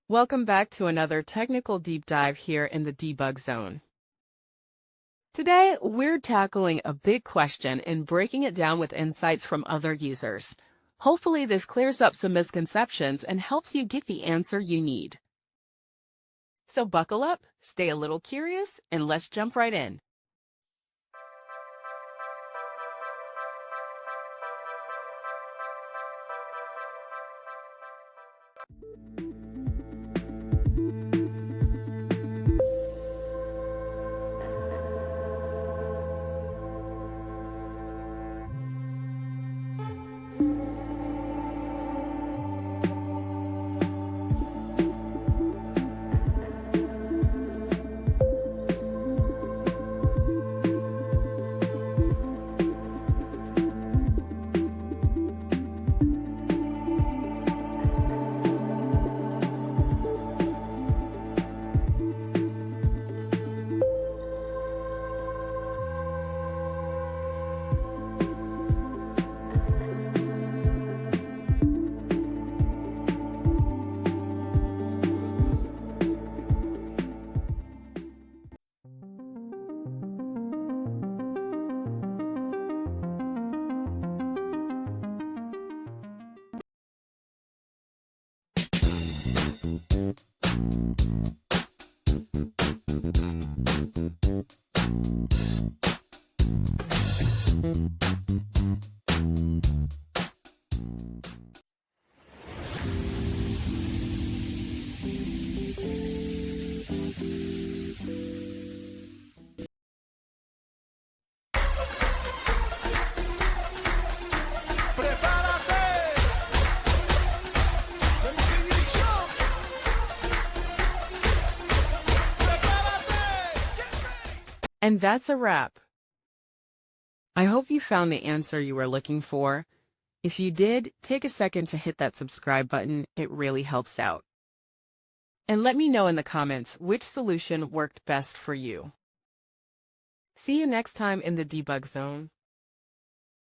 Welcome back to another technical deep dive here in the debug zone. Today, we're tackling a big question and breaking it down with insights from other users. Hopefully, this clears up some misconceptions and helps you get the answer you need. So buckle up, stay a little curious, and let's jump right in. And that's a wrap. I hope you found the answer you were looking for. If you did, take a second to hit that subscribe button. It really helps out. And let me know in the comments which solution worked best for you. See you next time in the debug zone.